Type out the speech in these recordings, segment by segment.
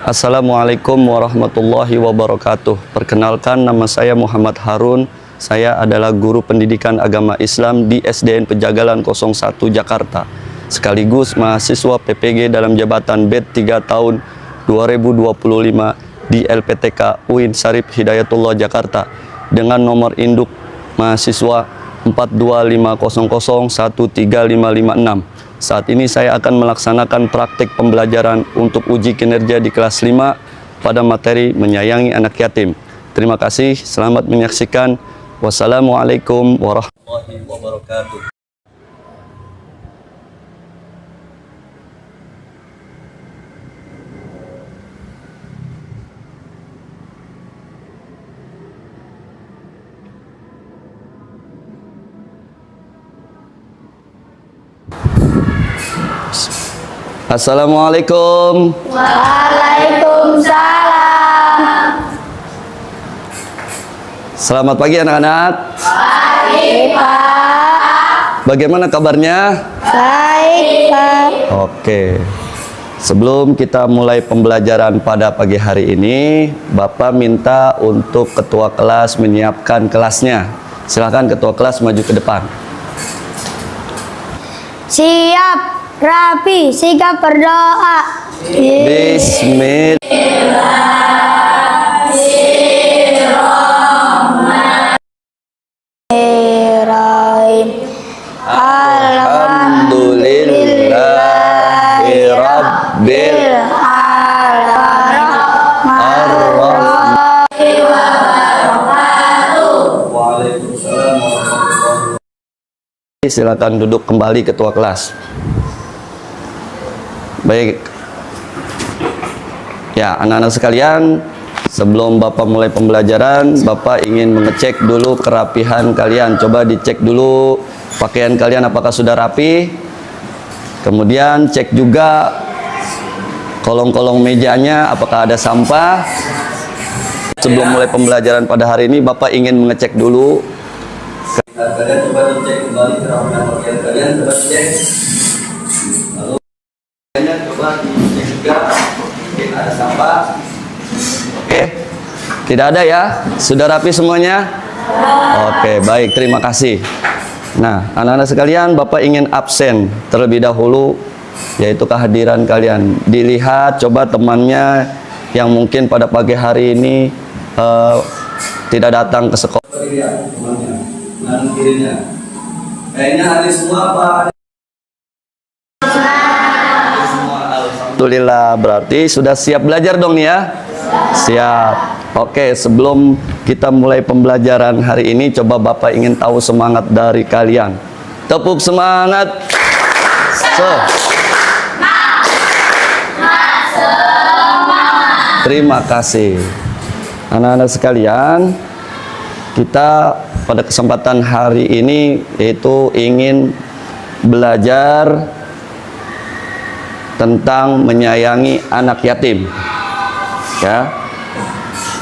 Assalamualaikum warahmatullahi wabarakatuh. Perkenalkan, nama saya Muhammad Harun. Saya adalah guru pendidikan agama Islam di SDN Pejagalan 01 Jakarta, sekaligus mahasiswa PPG dalam jabatan BED 3 tahun 2025 di LPTK UIN Syarif Hidayatullah Jakarta dengan nomor induk mahasiswa 42500135556. Saat ini saya akan melaksanakan praktik pembelajaran untuk uji kinerja di kelas 5 pada materi menyayangi anak yatim. Terima kasih, selamat menyaksikan. Wassalamualaikum warahmatullahi wabarakatuh. Assalamualaikum. Waalaikumsalam. Selamat pagi anak-anak. Pagi, Pak. Bagaimana kabarnya? Baik, Pak. Oke. Sebelum kita mulai pembelajaran pada pagi hari ini, Bapak minta untuk ketua kelas menyiapkan kelasnya. Silakan ketua kelas maju ke depan. Siap. Rapi, sigap berdoa. Bismillahirrahmanirrahim. Alhamdulillahi Rabbil Alamin. Silakan duduk kembali ketua kelas. Baik, ya anak-anak sekalian, sebelum Bapak mulai pembelajaran, Bapak ingin mengecek dulu kerapihan kalian. Coba dicek dulu pakaian kalian apakah sudah rapi. Kemudian cek juga kolong-kolong mejanya apakah ada sampah. Sebelum mulai pembelajaran pada hari ini, Bapak ingin mengecek dulu. Kalian coba dicek kembali kerapihan pakaian kalian, coba dicek. Coba dicek juga, mungkin ada sampah. Oke, tidak ada ya? Sudah rapi semuanya? Oke, baik, terima kasih. Nah, anak-anak sekalian, Bapak ingin absen terlebih dahulu, yaitu kehadiran kalian. Dilihat, coba temannya yang mungkin pada pagi hari ini tidak datang ke sekolah. Lihat temannya, kanan kirinya. Kayaknya hari semua Pak. Alhamdulillah, berarti sudah siap belajar dong ya? Siap. Oke, sebelum kita mulai pembelajaran hari ini, coba Bapak ingin tahu semangat dari kalian. Tepuk semangat. Terima kasih. Anak-anak sekalian, kita pada kesempatan hari ini yaitu ingin belajar tentang menyayangi anak yatim, ya,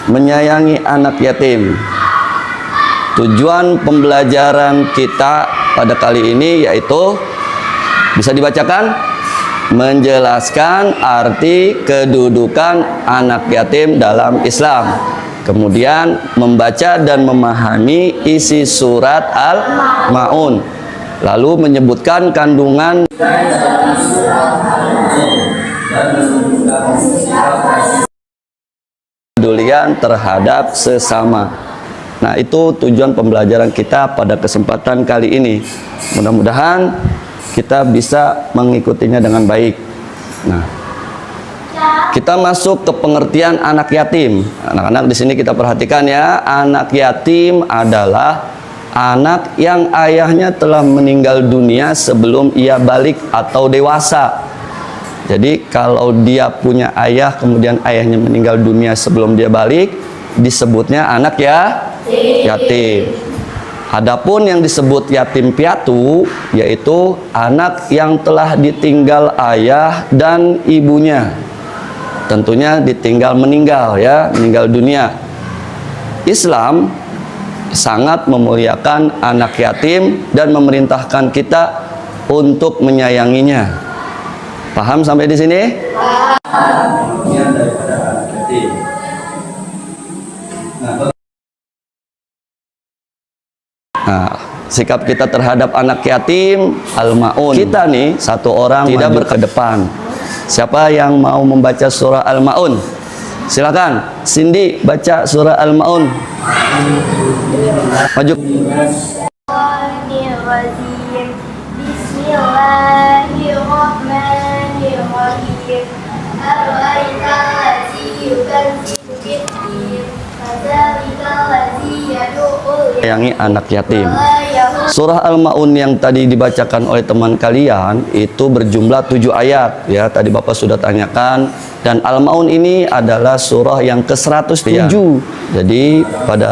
menyayangi anak yatim. Tujuan pembelajaran kita pada kali ini yaitu, bisa dibacakan, menjelaskan arti kedudukan anak yatim dalam Islam, kemudian membaca dan memahami isi surat Al-Ma'un, lalu menyebutkan kandungan kepedulian terhadap sesama. Nah, itu tujuan pembelajaran kita pada kesempatan kali ini. Mudah-mudahan kita bisa mengikutinya dengan baik. Nah, kita masuk ke pengertian anak yatim. Anak-anak di sini kita perhatikan ya, anak yatim adalah anak yang ayahnya telah meninggal dunia sebelum ia balik atau dewasa. Jadi kalau dia punya ayah, kemudian ayahnya meninggal dunia sebelum dia balik, disebutnya anak yatim. Adapun yang disebut yatim piatu, yaitu anak yang telah ditinggal ayah dan ibunya. Tentunya ditinggal meninggal ya, meninggal dunia. Islam sangat memuliakan anak yatim dan memerintahkan kita untuk menyayanginya. Paham sampai di sini? Paham. Daripada anak yatim. Nah, sikap kita terhadap anak yatim Al-Maun. Kita nih satu orang tidak berkedepan. Siapa yang mau membaca surah Al-Maun? Silakan, Cindy baca surah Al-Maun. Maju. Bismillahirrahmanirrahim. Ara'aital ladzi yukadzibu bid-din, fadzalikal ladzi yad'ul sayangi anak yatim. Surah Al-Maun yang tadi dibacakan oleh teman kalian itu berjumlah 7 ayat ya, tadi Bapak sudah tanyakan, dan Al-Maun ini adalah surah yang ke-107. Jadi pada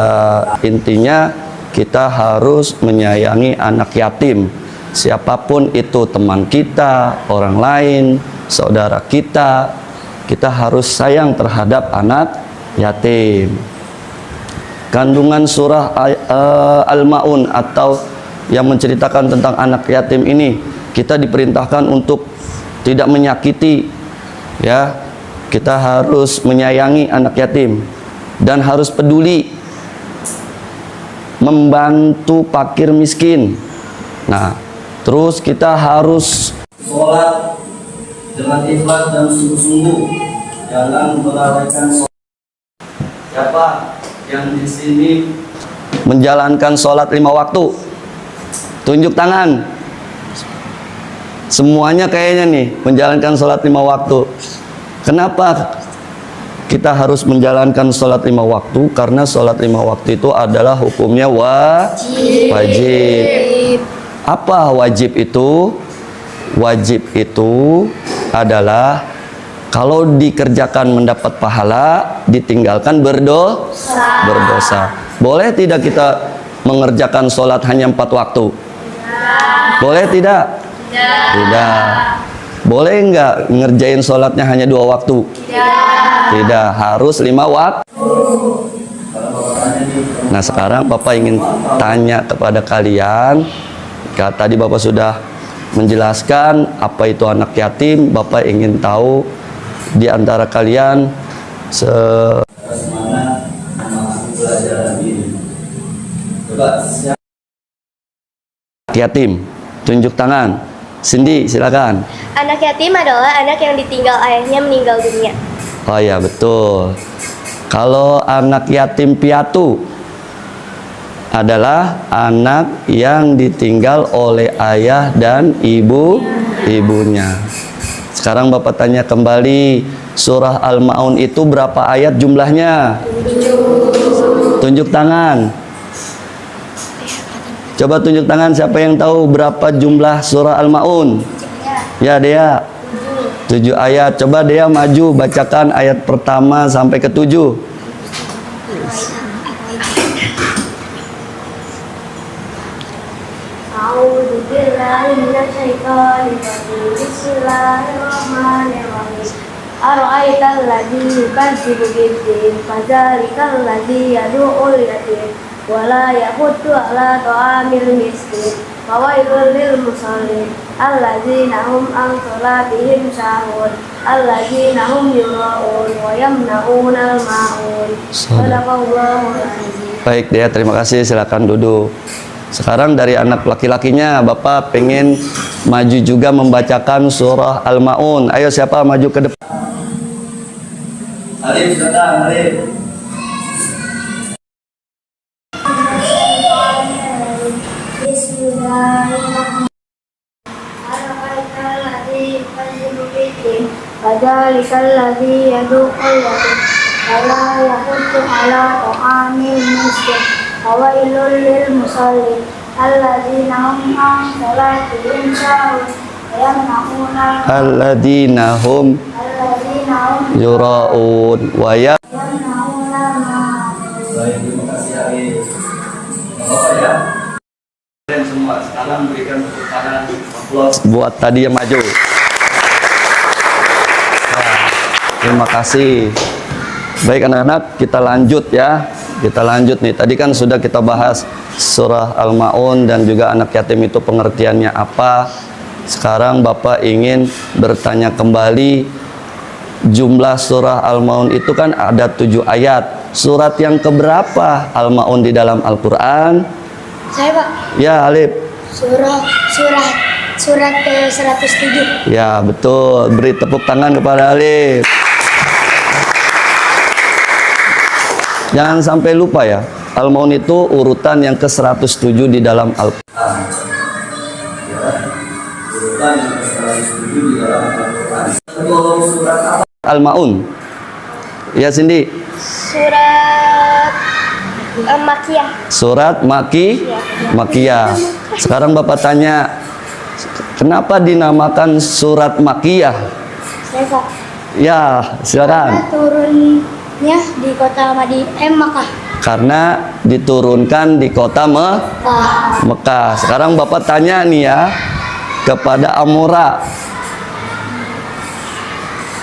intinya kita harus menyayangi anak yatim. Siapapun itu, teman kita, orang lain, saudara kita, kita harus sayang terhadap anak yatim. Kandungan surah Al-Maun atau yang menceritakan tentang anak yatim ini, kita diperintahkan untuk tidak menyakiti ya. Kita harus menyayangi anak yatim dan harus peduli membantu fakir miskin. Nah, terus kita harus sholat dengan ikhlas dan sungguh-sungguh, jangan melalaikan sholat. Siapa yang di sini menjalankan sholat 5 waktu? Tunjuk tangan. Semuanya kayaknya nih menjalankan sholat 5 waktu. Kenapa kita harus menjalankan sholat 5 waktu? Karena sholat 5 waktu itu adalah hukumnya wajib. Apa wajib itu? Wajib itu adalah kalau dikerjakan mendapat pahala, ditinggalkan berdosa. Boleh tidak kita mengerjakan sholat hanya 4 waktu? Boleh tidak? Tidak. Boleh enggak ngerjain sholatnya hanya 2 waktu? Tidak. Harus 5 waktu. Nah, sekarang Bapak ingin tanya kepada kalian. Tadi Bapak sudah menjelaskan apa itu anak yatim. Bapak ingin tahu di antara kalian semana memahami pelajaran ini. Coba yatim, tunjuk tangan. Cindy, silakan. Anak yatim adalah anak yang ditinggal ayahnya meninggal dunia. Oh ya, betul. Kalau anak yatim piatu adalah anak yang ditinggal oleh ayah dan ibunya. Sekarang Bapak tanya kembali, surah Al-Maun itu berapa ayat jumlahnya? 7. Tunjuk tangan. Coba tunjuk tangan siapa yang tahu berapa jumlah surah Al-Maun? Ya, Dea. 7 ayat. Coba Dea maju bacakan ayat pertama sampai ke-7. Ara'aital ladzi yukadzibu bid-din, fadzalikal ladzi yad'ul yatim wa la yahuddu 'ala ta'amil miskin. Fawailul lil musallin alladzina hum an salatihim sahun alladzina hum yura'un wa yamna'unal ma'un. Shadaqallahul azim. Baik, Dea, terima kasih. Silakan duduk. Sekarang dari anak laki-lakinya, Bapak pengen maju juga membacakan surah Al-Maun. Ayo, siapa maju ke depan? Arif, datang, Arif. Bismillahirrahmanirrahim. Fadzalikal ladzi yad'ul yatim wa la yahuddu 'ala ta'amil miskin. Fawailul lil musallin alladzina hum an salatihim sahun wa yamna'unal Alladzina hum yura'un wa yamna'unal ma'un. Baik, terima kasih Arif. Bapak ya. Kalian semua sekarang berikan tepuk tangan aplaus buat tadi yang maju. Nah, terima kasih. Baik anak-anak, kita lanjut ya. Kita lanjut nih. Tadi kan sudah kita bahas surah Al-Maun dan juga anak yatim itu pengertiannya apa. Sekarang Bapak ingin bertanya kembali, jumlah surah Al-Maun itu kan ada 7 ayat. Surat yang keberapa Al-Maun di dalam Al-Quran? Saya Pak. Ya, Alif. Surat ke 107. Ya, betul. Beri tepuk tangan kepada Alif. Jangan sampai lupa ya, Al-Maun itu urutan yang ke 107 di dalam Al-Quran. Urutan yang ke 107 di dalam Al-Quran. Surat apa? Al-Maun. Ya, Cindy. Surat Makiyah. Surat Makiyah. Sekarang Bapak tanya, kenapa dinamakan surat Makiyah? Saya Pak. Ya, silakan. Turunnya di kota Makkah. Karena diturunkan di kota Mekah. Sekarang Bapak tanya nih ya kepada Amora,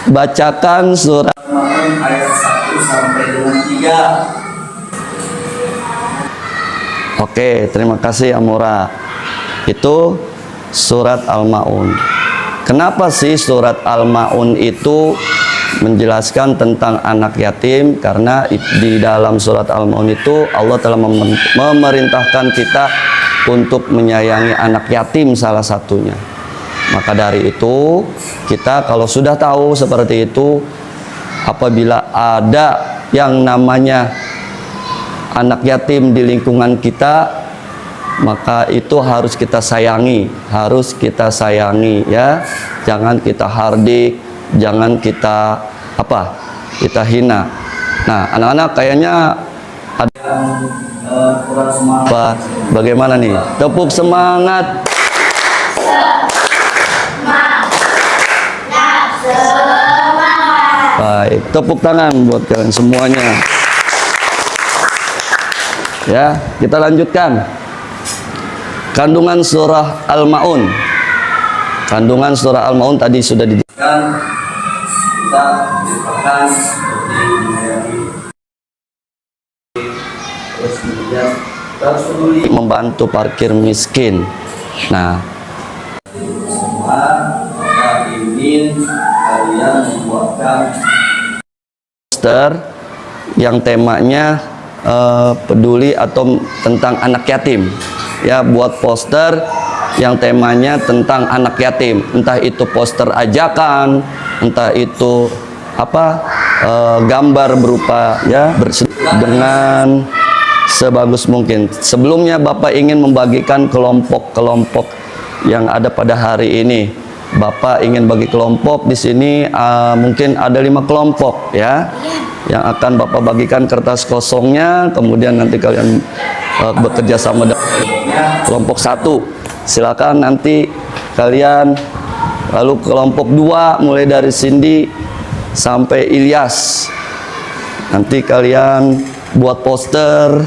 bacakan surat Al-Maun ayat 1 sampai dengan 3. Oke, terima kasih Amora. Itu surat Al-Maun. Kenapa sih surat Al-Maun itu menjelaskan tentang anak yatim? Karena di dalam surat Al-Maun itu Allah telah memerintahkan kita untuk menyayangi anak yatim salah satunya. Maka dari itu, kita kalau sudah tahu seperti itu, apabila ada yang namanya anak yatim di lingkungan kita, maka itu harus kita sayangi, ya. Jangan kita hardik, jangan kita kita hina. Nah, anak-anak kayaknya ada kurang semangat. Bagaimana nih? Tepuk semangat. Baik, tepuk tangan buat kalian semuanya. Ya, kita lanjutkan. Kandungan surah Al-Maun. Kandungan surah Al-Maun tadi sudah dijelaskan. Kita merupakan seperti terus kemudian terus peduli membantu parkir miskin. Nah, semua kita ingin kalian membuatkan poster yang temanya peduli atau tentang anak yatim. Ya, buat poster yang temanya tentang anak yatim, entah itu poster ajakan, entah itu gambar berupa ya dengan sebagus mungkin. Sebelumnya Bapak ingin membagikan kelompok-kelompok yang ada pada hari ini. Bapak ingin bagi kelompok di sini, mungkin ada 5 kelompok ya, yang akan Bapak bagikan kertas kosongnya. Kemudian nanti kalian bekerja sama dengan kelompok 1. Silakan nanti kalian, lalu kelompok 2 mulai dari Cindy sampai Ilyas. Nanti kalian buat poster.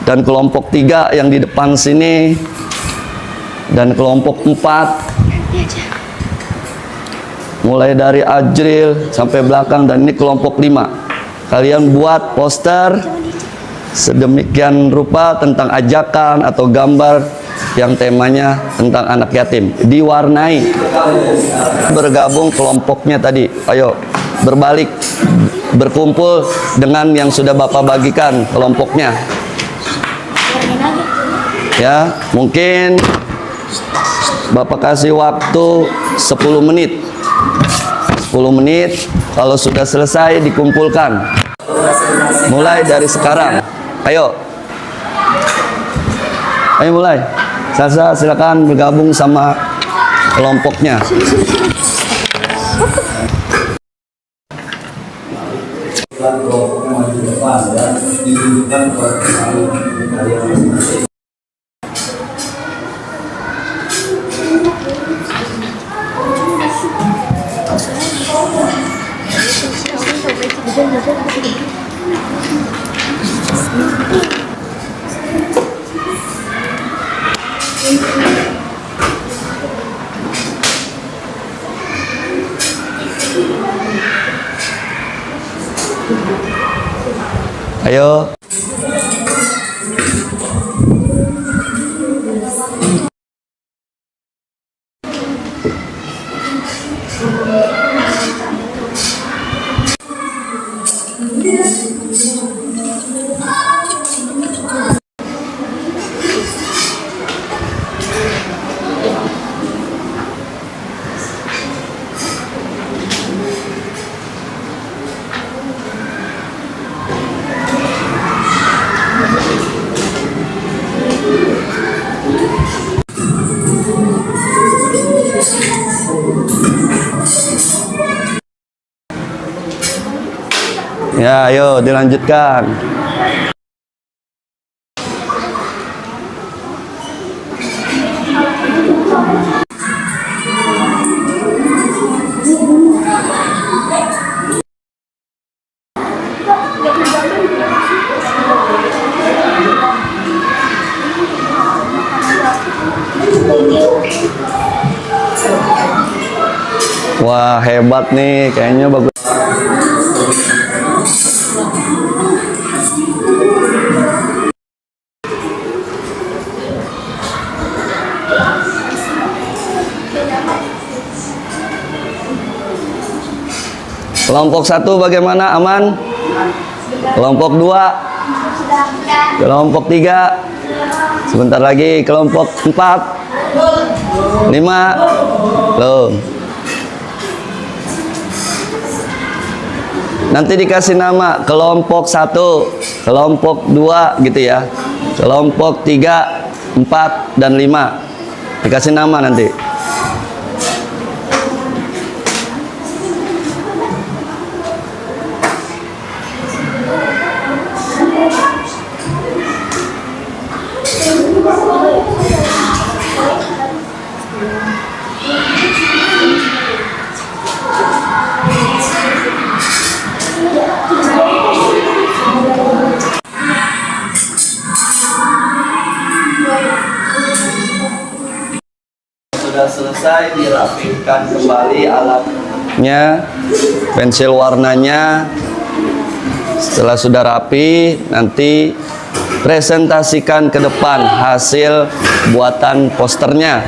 Dan kelompok 3 yang di depan sini, dan kelompok 4 mulai dari Ajril sampai belakang, dan ini kelompok 5. Kalian buat poster sedemikian rupa tentang ajakan atau gambar yang temanya tentang anak yatim, diwarnai. Bergabung kelompoknya tadi, ayo berbalik, berkumpul dengan yang sudah Bapak bagikan kelompoknya. Ya, mungkin Bapak kasih waktu 10 menit. 10 menit, kalau sudah selesai dikumpulkan. Mulai dari sekarang. Ayo. Ayo mulai. Salsa, silakan bergabung sama kelompoknya. Ayo. Ya, ayo dilanjutkan. Wah, hebat nih, kayaknya bagus. Kelompok 1 bagaimana? Aman? Kelompok 2? Kelompok 3? Sebentar lagi. Kelompok 4? 5? Belum. Nanti dikasih nama kelompok 1, kelompok 2 gitu ya. Kelompok 3, 4, dan 5. Dikasih nama nanti. Sudah selesai, dirapihkan kembali alatnya, pensil warnanya. Setelah sudah rapi, nanti presentasikan ke depan hasil buatan posternya.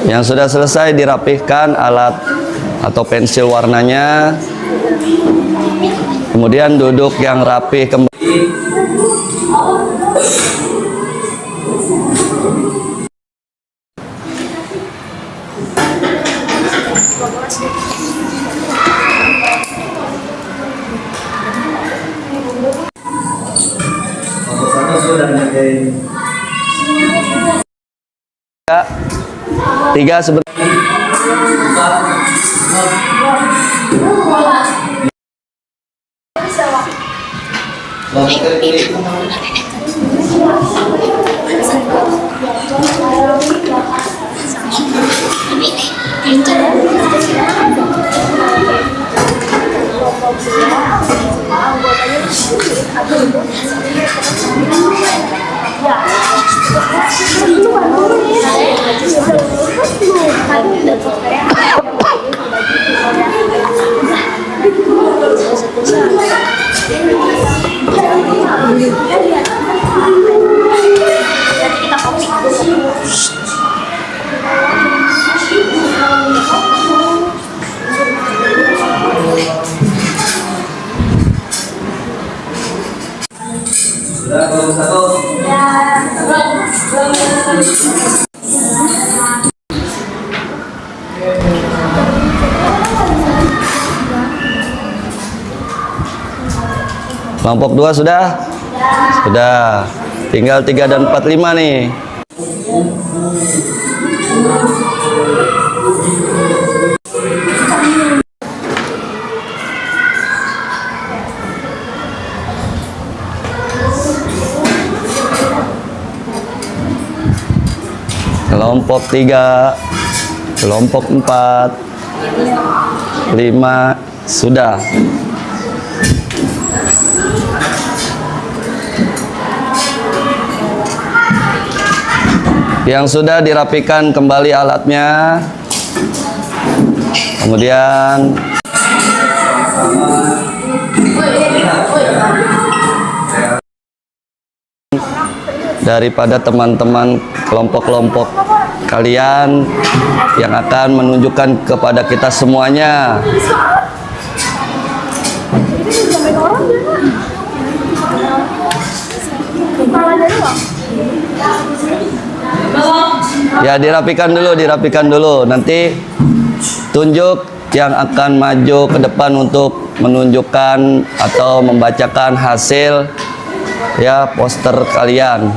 Yang sudah selesai dirapihkan alat atau pensil warnanya, kemudian duduk yang rapih kembali. Tiga sebentar. Kelompok 2 sudah? Sudah. Tinggal 3 dan 4, 5 nih. Kelompok 3, kelompok 4, 5 sudah. Yang sudah dirapikan kembali alatnya, kemudian daripada teman-teman kelompok-kelompok kalian yang akan menunjukkan kepada kita semuanya. Ya, dirapikan dulu. Nanti tunjuk yang akan maju ke depan untuk menunjukkan atau membacakan hasil ya poster kalian.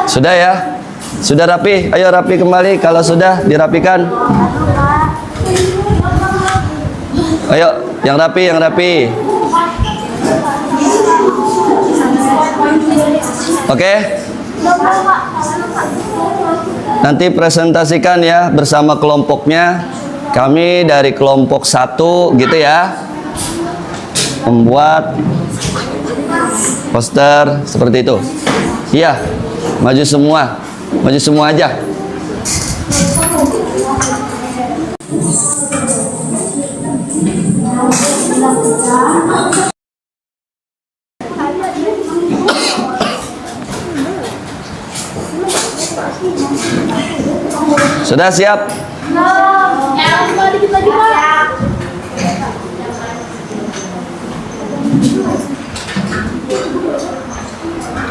Sudah ya? Sudah rapi? Ayo rapi kembali kalau sudah dirapikan. Ayo, yang rapi. Oke? Nanti presentasikan ya bersama kelompoknya. Kami dari kelompok 1 gitu ya. Membuat poster seperti itu. Iya, maju semua aja. Sudah siap?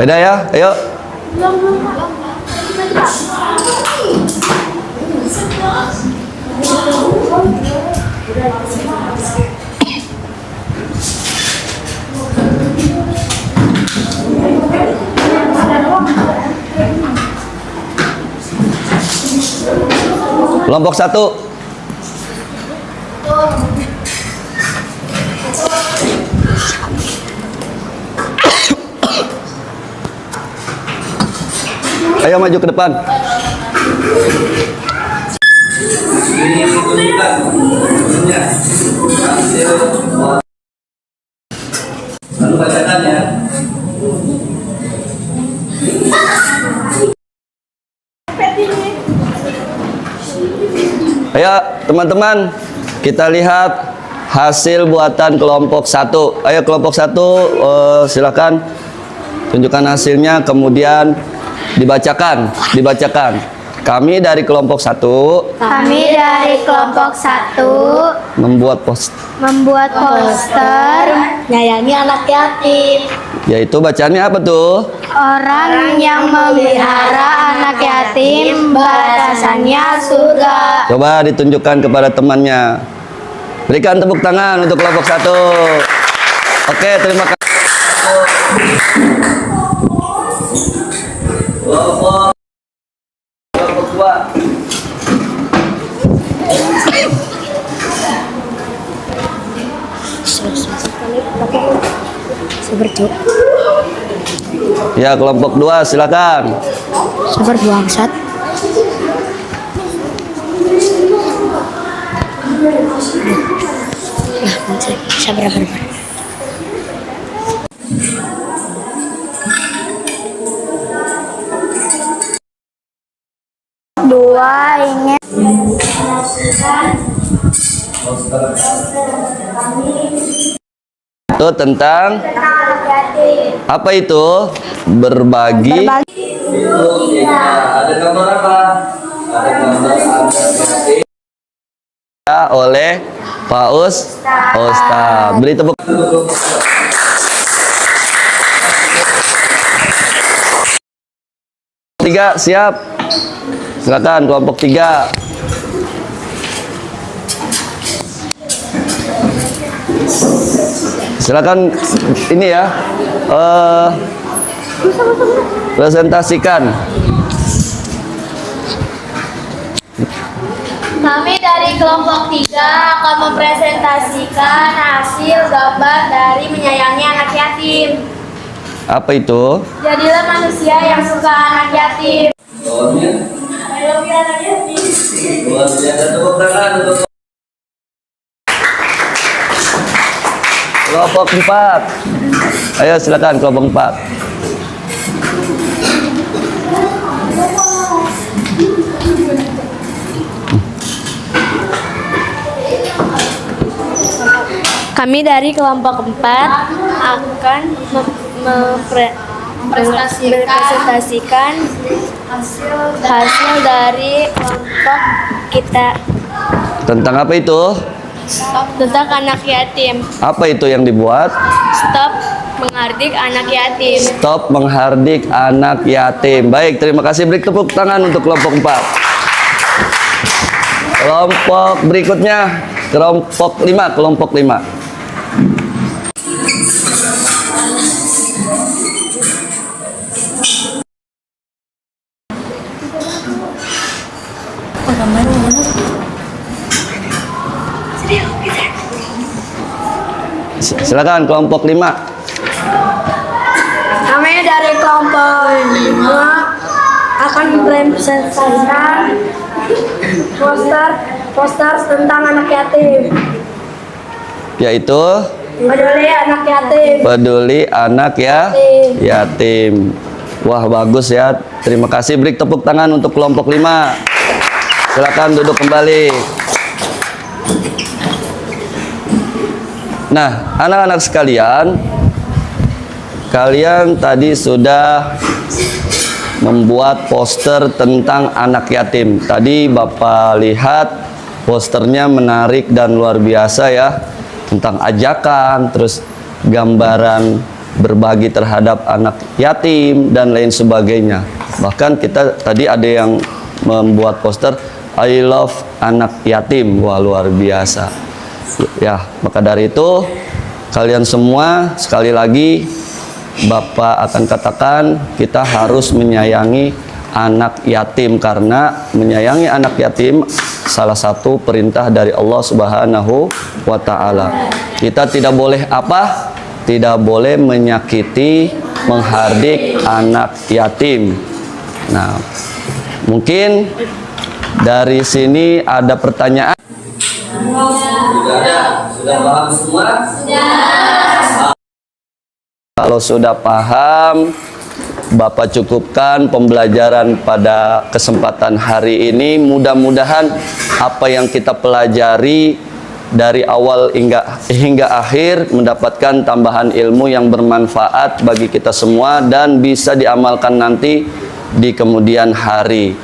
Sudah ya, ayo. Kelompok 1. Ayo maju ke depan. Lalu bacakan ya. Ayo teman-teman, kita lihat hasil buatan kelompok 1. Ayo kelompok 1, silakan tunjukkan hasilnya, kemudian dibacakan. Kami dari kelompok 1 membuat poster Nyayangi anak yatim. yaitu bacaannya apa tuh? Orang yang memelihara anak yatim batasannya surga. Coba ditunjukkan kepada temannya. Berikan tepuk tangan untuk kelompok 1. Oke, terima kasih. Kelompok 2. Ya, kelompok 2 silakan. Sabar bangsat. Sabar. Dua ingin Itu tentang apa itu? Berbagi. Itu ada gambar apa? Ada gambar oleh Pak Ustaz. Beri tepuk. Tiga siap. Silakan kelompok 3. Silakan ini ya. Presentasikan. Kami dari kelompok 3 akan mempresentasikan hasil gambar dari menyayangi anak yatim. Apa itu? Jadilah manusia yang suka anak yatim. Lebih anak yatim. Kelompok 4. Ayo silakan kelompok 4. Kami dari kelompok 4 akan mempresentasikan hasil dari kelompok kita Tentang apa itu? tentang anak yatim. Apa itu yang dibuat? Stop menghardik anak yatim. Stop menghardik anak yatim. Baik, terima kasih. Beri tepuk tangan untuk kelompok 4. Kelompok berikutnya, kelompok 5, kelompok 5. Silakan kelompok 5. Kami dari kelompok 5 akan mempresentasikan poster tentang anak yatim. Yaitu Peduli anak yatim. peduli anak yatim. Wah, bagus ya. Terima kasih. Beri tepuk tangan untuk kelompok 5. Silakan duduk kembali. Nah, anak-anak sekalian, kalian tadi sudah membuat poster tentang anak yatim. Tadi Bapak lihat posternya menarik dan luar biasa ya, tentang ajakan, terus gambaran berbagi terhadap anak yatim dan lain sebagainya. Bahkan kita tadi ada yang membuat poster I love anak yatim. Wah, luar biasa. Ya, maka dari itu kalian semua sekali lagi Bapak akan katakan kita harus menyayangi anak yatim, karena menyayangi anak yatim salah satu perintah dari Allah Subhanahu wa taala. Kita tidak boleh apa? Tidak boleh menyakiti, menghardik anak yatim. Nah, mungkin dari sini ada pertanyaan. Sudah paham semua? Sudah. Kalau sudah paham, Bapak cukupkan pembelajaran pada kesempatan hari ini. Mudah-mudahan apa yang kita pelajari dari awal hingga akhir mendapatkan tambahan ilmu yang bermanfaat bagi kita semua dan bisa diamalkan nanti di kemudian hari,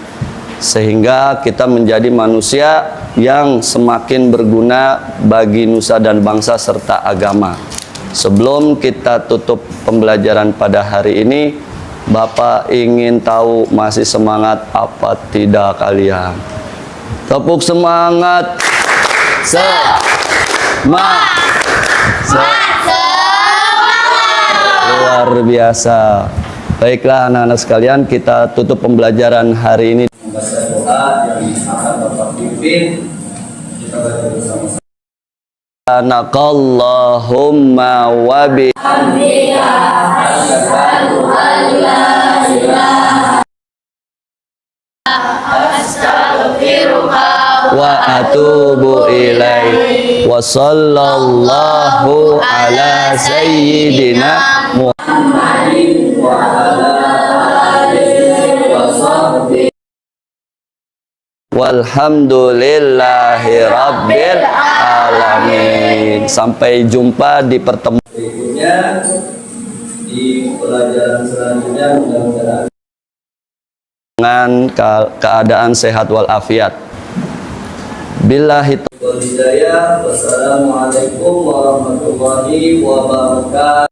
sehingga kita menjadi manusia yang semakin berguna bagi nusa dan bangsa serta agama. Sebelum kita tutup pembelajaran pada hari ini, Bapak ingin tahu masih semangat apa tidak kalian? Tepuk semangat. Luar biasa. Baiklah anak-anak sekalian, kita tutup pembelajaran hari ini. Membaca doa yang akan Bapak pimpin. Kita baca bersama-sama. Subhanakallahumma wa bihamdika asyhadu an la ilaha wa atubu ilaik. Wa sallallahu ala sayyidina Muhammadin wa ala alihi wa sahbihi walhamdulillahi rabbil alamin. Sampai jumpa di pertemuan berikutnya, di pelajaran selanjutnya. Mudah-mudahan dengan keadaan sehat walafiat. Billahi taufiq wal hidayah. Wassalamualaikum warahmatullahi wabarakatuh.